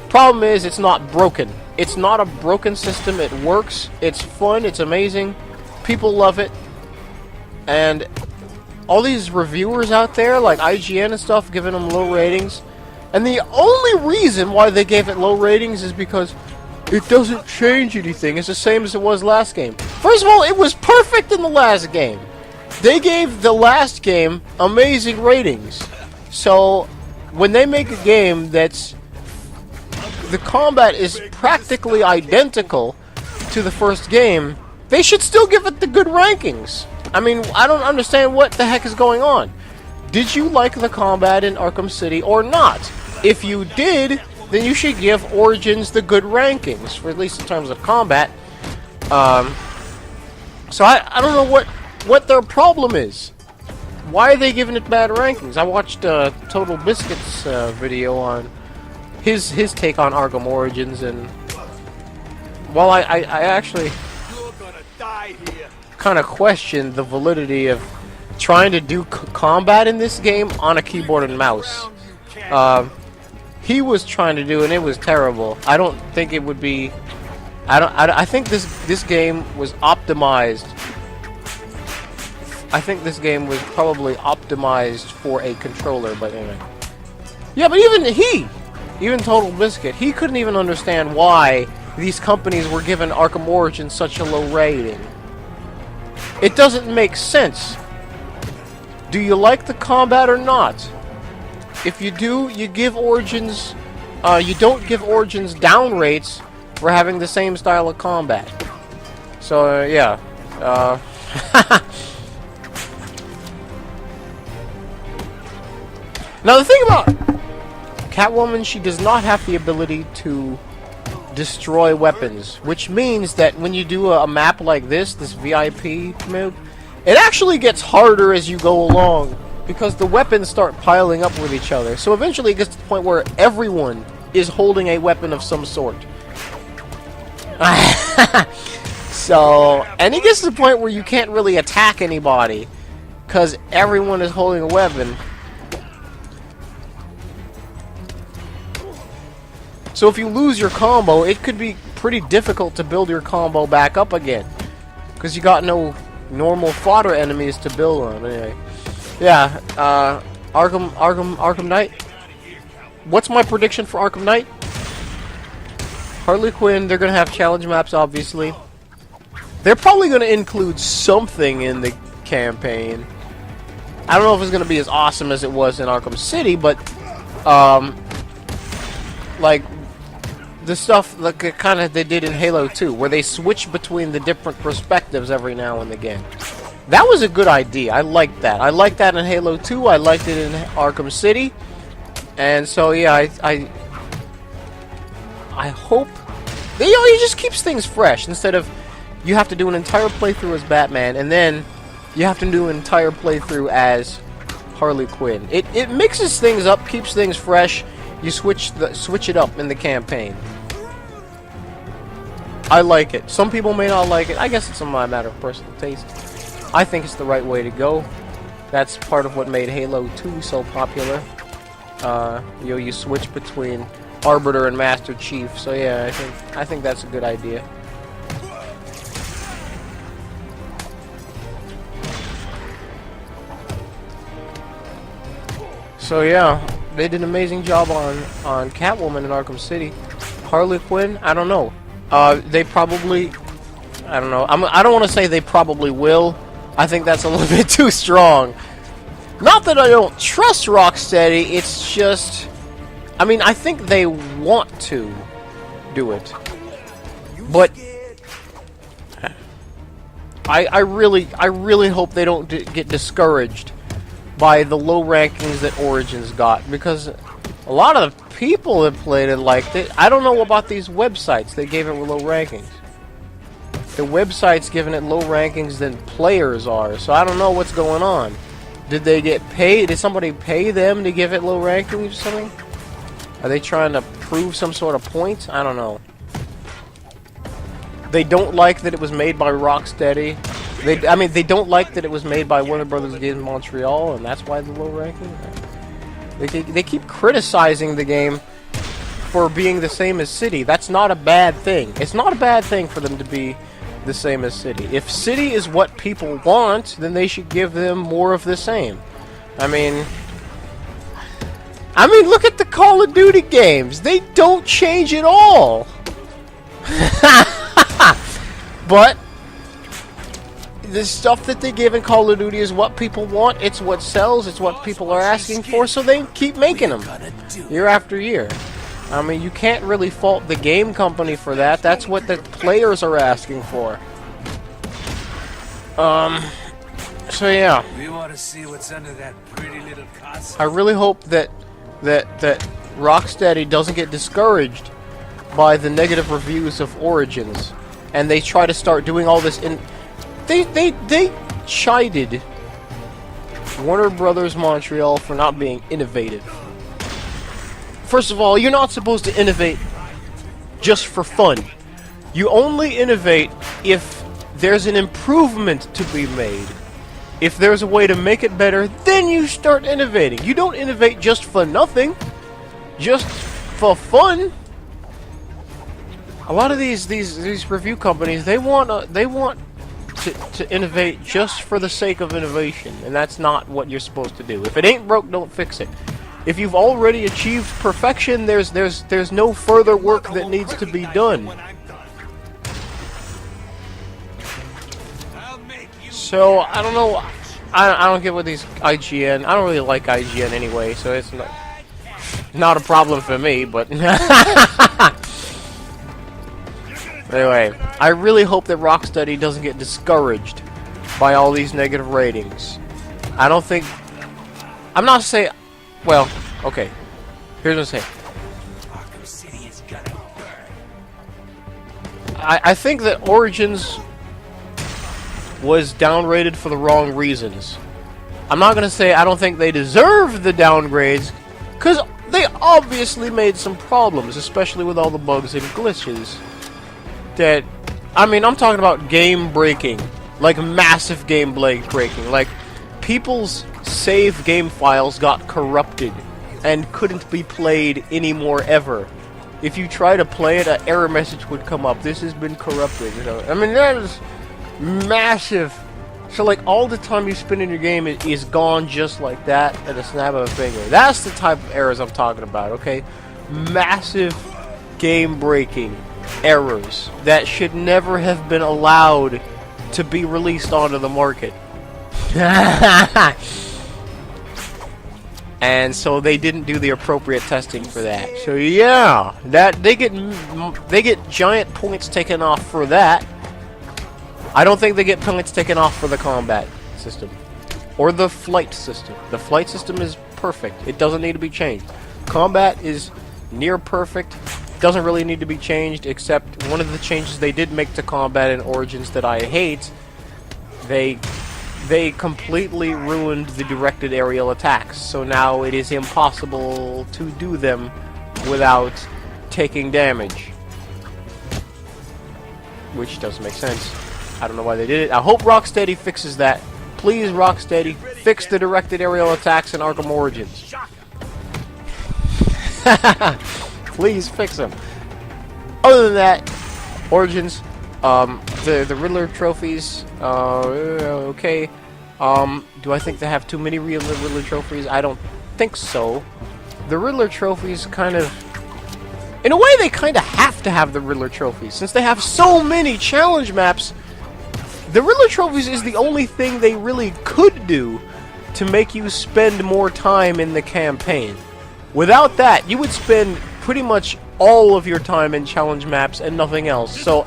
Problem is, it's not broken. It's not a broken system, it works, it's fun, it's amazing, people love it, and all these reviewers out there, like IGN and stuff, giving them low ratings, and the only reason why they gave it low ratings is because it doesn't change anything. It's the same as it was last game. First of all, it was perfect in the last game. They gave the last game amazing ratings. So, when they make a game that's... the combat is practically identical to the first game, they should still give it the good rankings. I mean, I don't understand what the heck is going on. Did you like the combat in Arkham City or not? If you did, then you should give Origins the good rankings, for at least in terms of combat. So I don't know what their problem is. Why are they giving it bad rankings? I watched Total Biscuit's video on his take on Arkham Origins, and while I actually kind of questioned the validity of trying to do combat in this game on a keyboard and mouse. He was trying to do, and it was terrible. I don't think it would be. I think this game was optimized. I think this game was probably optimized for a controller, but anyway. Yeah, but even Total Biscuit, he couldn't even understand why these companies were giving Arkham Origins such a low rating. It doesn't make sense. Do you like the combat or not? If you do, you give Origins... you don't give Origins down rates for having the same style of combat. So, yeah. Now, the thing about Catwoman, she does not have the ability to destroy weapons, which means that when you do a map like this VIP move, it actually gets harder as you go along, because the weapons start piling up with each other. So eventually it gets to the point where everyone is holding a weapon of some sort. So, and it gets to the point where you can't really attack anybody, because everyone is holding a weapon. So if you lose your combo, it could be pretty difficult to build your combo back up again, because you got no normal fodder enemies to build on. Anyway, yeah. Arkham Knight. What's my prediction for Arkham Knight? Harley Quinn. They're gonna have challenge maps, obviously. They're probably gonna include something in the campaign. I don't know if it's gonna be as awesome as it was in Arkham City, but like the stuff like kind of they did in Halo 2, where they switch between the different perspectives every now and again. That was a good idea. I liked that. I liked that in Halo 2. I liked it in Arkham City. And so yeah, I hope it just keeps things fresh, instead of you have to do an entire playthrough as Batman and then you have to do an entire playthrough as Harley Quinn. It mixes things up, keeps things fresh. You switch it up in the campaign. I like it. Some people may not like it. I guess it's a matter of personal taste. I think it's the right way to go. That's part of what made Halo 2 so popular. You switch between Arbiter and Master Chief. So yeah, I think that's a good idea. So yeah, they did an amazing job on Catwoman in Arkham City. Harley Quinn, I don't know. They probably, I don't know. I don't want to say they probably will. I think that's a little bit too strong. Not that I don't trust Rocksteady, it's just, I mean, I think they want to do it. But I really hope they don't get discouraged by the low rankings that Origins got, because a lot of the people that played it liked it. I don't know about these websites. They gave it low rankings. The website's giving it low rankings than players are, so I don't know what's going on. Did they get paid? Did somebody pay them to give it low rankings or something? Are they trying to prove some sort of point? I don't know. They don't like that it was made by Rocksteady. They don't like that it was made by Warner Brothers Games Montreal, and that's why the low ranking. They keep criticizing the game for being the same as City. That's not a bad thing. It's not a bad thing for them to be the same as City. If City is what people want, then they should give them more of the same. I mean, look at the Call of Duty games. They don't change at all. But the stuff that they give in Call of Duty is what people want. It's what sells. It's what people are asking for. So they keep making them year after year. I mean, you can't really fault the game company for that. That's what the players are asking for. So yeah. We want to see what's under that pretty little costume. I really hope that Rocksteady doesn't get discouraged by the negative reviews of Origins, and they try to start doing all this in. They chided Warner Brothers Montreal for not being innovative. First of all, you're not supposed to innovate just for fun. You only innovate if there's an improvement to be made. If there's a way to make it better, then you start innovating. You don't innovate just for nothing, just for fun. A lot of these review companies, they want to innovate just for the sake of innovation, and that's not what you're supposed to do. If it ain't broke, don't fix it. If you've already achieved perfection, there's no further work that needs to be done. So I don't know. I don't get what these IGN. I don't really like IGN anyway, so it's not a problem for me. But anyway, I really hope that Rocksteady doesn't get discouraged by all these negative ratings. I don't think. I'm not saying. Well, okay. Here's what I'm saying. Arkham City is gonna burn. I think that Origins was downgraded for the wrong reasons. I'm not gonna say I don't think they deserve the downgrades, because they obviously made some problems, especially with all the bugs and glitches. That, I mean, I'm talking about game breaking, like massive game breaking, like people's save game files got corrupted and couldn't be played anymore ever. If you try to play it, an error message would come up. This has been corrupted. You know, I mean, that is massive. So, like, all the time you spend in your game is gone just like that at a snap of a finger. That's the type of errors I'm talking about. Okay, massive game-breaking errors that should never have been allowed to be released onto the market. And so they didn't do the appropriate testing for that. So yeah, that they get giant points taken off for that. I don't think they get points taken off for the combat system or the flight system. The flight system is perfect. It doesn't need to be changed. Combat is near perfect. Doesn't really need to be changed, except one of the changes they did make to combat in Origins that I hate. They completely ruined the directed aerial attacks, so now it is impossible to do them without taking damage. Which doesn't make sense. I don't know why they did it. I hope Rocksteady fixes that. Please, Rocksteady, fix the directed aerial attacks in Arkham Origins. Please fix them. Other than that, Origins, the Riddler trophies, okay. Do I think they have too many Riddler trophies? I don't think so. The Riddler trophies kind of... In a way, they kind of have to have the Riddler trophies. Since they have so many challenge maps, the Riddler trophies is the only thing they really could do to make you spend more time in the campaign. Without that, you would spend pretty much all of your time in challenge maps and nothing else. So...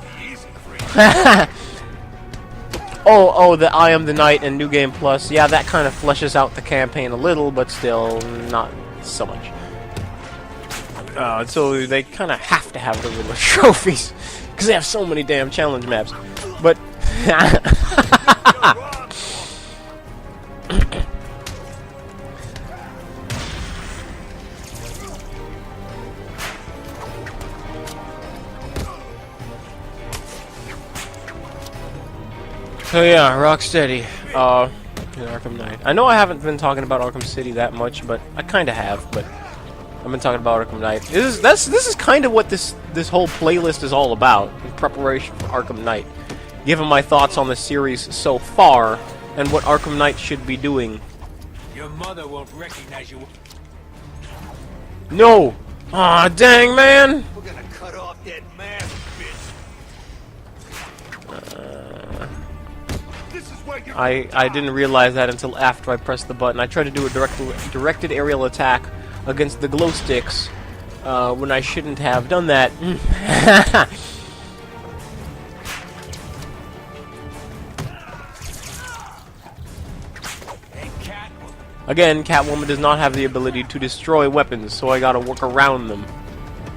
Oh, the I Am the Knight and New Game Plus. Yeah, that kind of fleshes out the campaign a little, but still not so much. So they kind of have to have the regular trophies because they have so many damn challenge maps. But so yeah, Rocksteady, and Arkham Knight. I know I haven't been talking about Arkham City that much, but I kind of have. But I've been talking about Arkham Knight. This is kind of what this whole playlist is all about in preparation for Arkham Knight. Giving my thoughts on the series so far and what Arkham Knight should be doing. Your mother won't recognize you. No! Aw, dang, man! We're gonna cut off that mask, bitch. This is where you're I didn't realize that until after I pressed the button. I tried to do a directed aerial attack against the glow sticks when I shouldn't have done that. Hey, Catwoman. Again, Catwoman does not have the ability to destroy weapons, so I gotta work around them.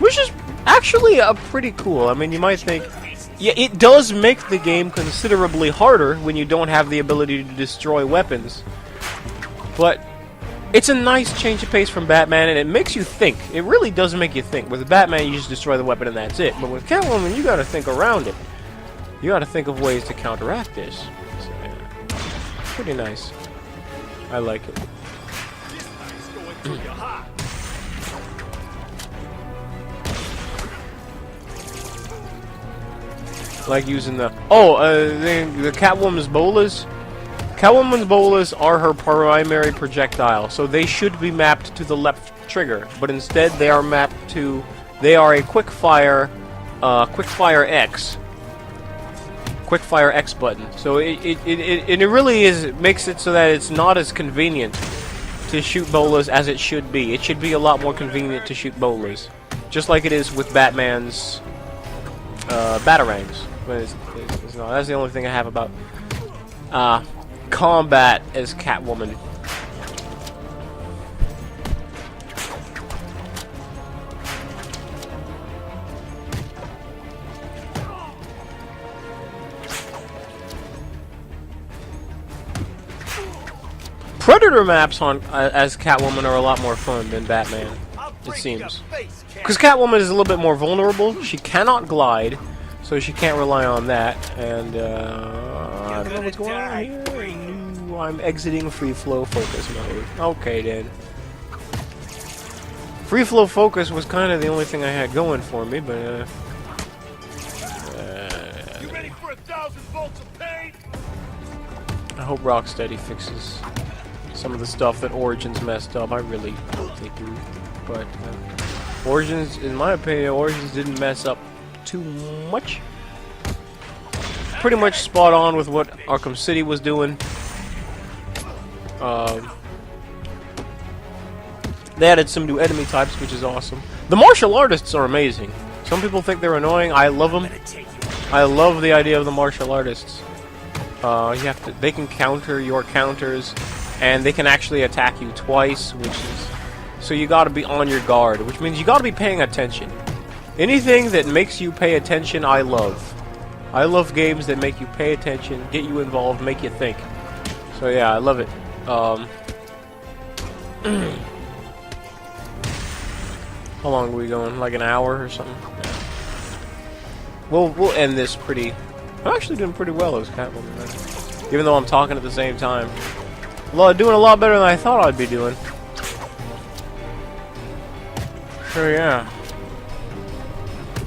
Which is actually pretty cool. I mean, you might think... Yeah, it does make the game considerably harder when you don't have the ability to destroy weapons. But it's a nice change of pace from Batman, and it makes you think. It really does make you think. With Batman, you just destroy the weapon and that's it. But with Catwoman, you gotta think around it. You gotta think of ways to counteract this. So, yeah. Pretty nice. I like it. Like using the the Catwoman's bolas. Catwoman's bolas are her primary projectile, so they should be mapped to the left trigger. But instead, they are mapped to a quick fire X button. So it really makes it so that it's not as convenient to shoot bolas as it should be. It should be a lot more convenient to shoot bolas, just like it is with Batman's batarangs. But it's not. That's the only thing I have about combat as Catwoman. Predator maps on as Catwoman are a lot more fun than Batman, it seems. Because Catwoman is a little bit more vulnerable. She cannot glide, so she can't rely on that. And I don't know what's going on here. Ooh, I'm exiting free flow focus mode. Okay then. Free flow focus was kind of the only thing I had going for me, but You ready for 1,000 volts of pain? I hope Rocksteady fixes some of the stuff that Origins messed up. I really hope they do. But Origins, in my opinion, Origins didn't mess up too much. Pretty much spot on with what Arkham City was doing. They added some new enemy types, which is awesome. The martial artists are amazing. Some people think they're annoying. I love them. I love the idea of the martial artists. They can counter your counters, and they can actually attack you twice, which is... So you gotta be on your guard, which means you gotta be paying attention. Anything that makes you pay attention, I love. I love games that make you pay attention, get you involved, make you think. So yeah, I love it. How long are we going? Like an hour or something? Yeah. We'll end this pretty... I'm actually doing pretty well as Catwoman, man. Even though I'm talking at the same time. Doing a lot better than I thought I'd be doing. So yeah.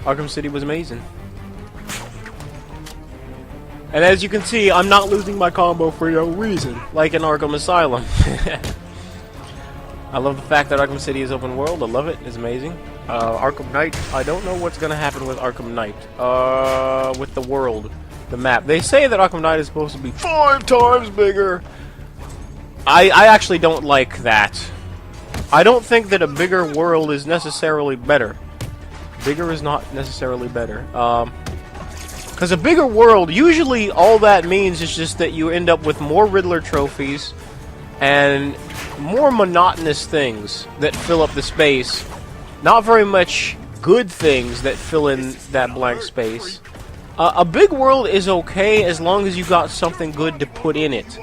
Arkham City was amazing. And as you can see, I'm not losing my combo for no reason, like in Arkham Asylum. I love the fact that Arkham City is open world. I love it. It's amazing. Arkham Knight, I don't know what's going to happen with Arkham Knight. With the world, the map. They say that Arkham Knight is supposed to be 5 times bigger. I actually don't like that. I don't think that a bigger world is necessarily better. Bigger is not necessarily better. Because a bigger world, usually all that means is just that you end up with more Riddler trophies and more monotonous things that fill up the space. Not very much good things that fill in that blank space. A big world is okay as long as you got something good to put in it.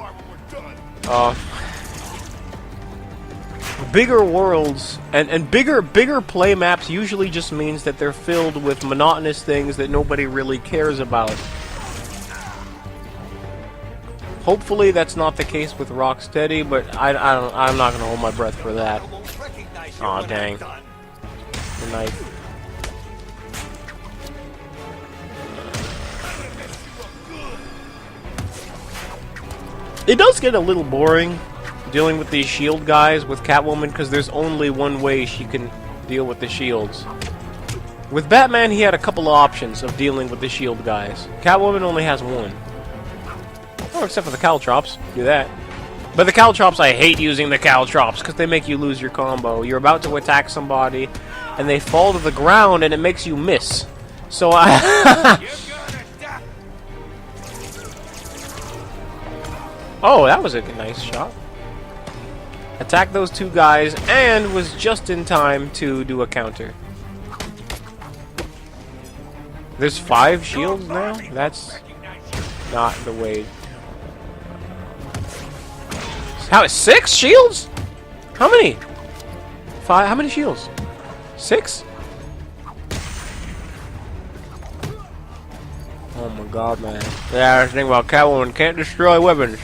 Bigger worlds and bigger play maps usually just means that they're filled with monotonous things that nobody really cares about. Hopefully that's not the case with Rocksteady, but I'm not gonna hold my breath for that. Aw, dang. The knife. It does get a little boring dealing with these shield guys with Catwoman, because there's only one way she can deal with the shields. With Batman, he had a couple of options of dealing with the shield guys. Catwoman only has one. Oh, except for the caltrops. Do that. But the caltrops, I hate using the caltrops, because they make you lose your combo. You're about to attack somebody, and they fall to the ground, and it makes you miss. So Oh, that was a nice shot. Attacked those two guys, and was just in time to do a counter. There's 5 shields now? That's not the way. How, 6 shields? How many? 5? How many shields? 6? Oh my god, man. Yeah, I was thinking about Catwoman can't destroy weapons.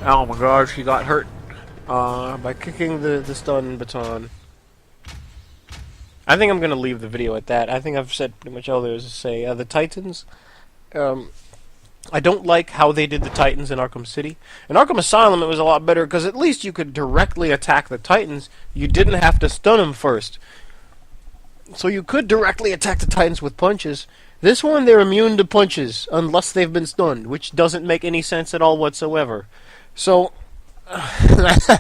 Oh my god, she got hurt by kicking the stun baton. I think I'm gonna leave the video at that. I think I've said pretty much all there is to say. The Titans, I don't like how they did the Titans in Arkham City. In Arkham Asylum, it was a lot better, because at least you could directly attack the Titans. You didn't have to stun them first. So you could directly attack the Titans with punches. This one, they're immune to punches, unless they've been stunned, which doesn't make any sense at all whatsoever. So, yeah,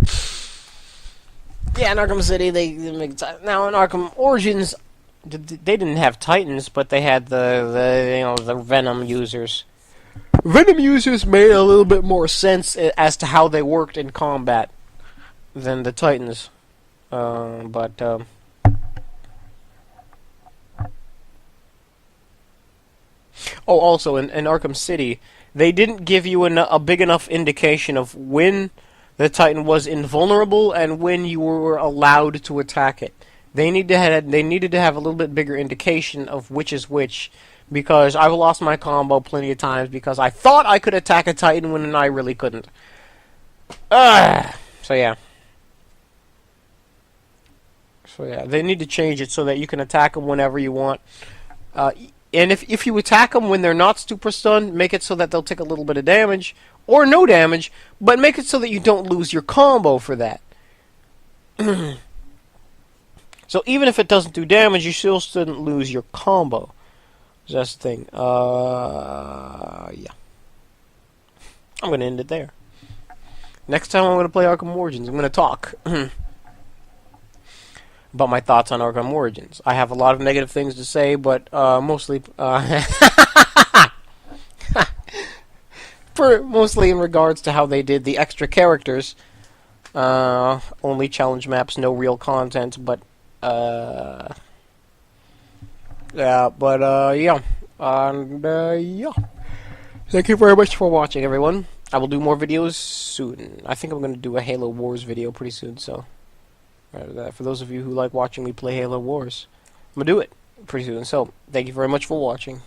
in Arkham City, they make now in Arkham Origins, they didn't have Titans, but they had the Venom users. Venom users made a little bit more sense as to how they worked in combat than the Titans, Oh, also, in Arkham City, they didn't give you a big enough indication of when the Titan was invulnerable and when you were allowed to attack it. They needed to have a little bit bigger indication of which is which, because I've lost my combo plenty of times because I thought I could attack a Titan when I really couldn't. So yeah. They need to change it so that you can attack them whenever you want. And if you attack them when they're not super stunned, make it so that they'll take a little bit of damage, or no damage, but make it so that you don't lose your combo for that. So even if it doesn't do damage, you still shouldn't lose your combo. So that's the thing. Yeah. I'm going to end it there. Next time I'm going to play Arkham Origins, I'm going to talk about my thoughts on Arkham Origins. I have a lot of negative things to say, but mostly mostly in regards to how they did the extra characters. Only challenge maps, no real content, but yeah. And yeah. Thank you very much for watching, everyone. I will do more videos soon. I think I'm going to do a Halo Wars video pretty soon, so for those of you who like watching me play Halo Wars, I'm going to do it pretty soon. So, thank you very much for watching.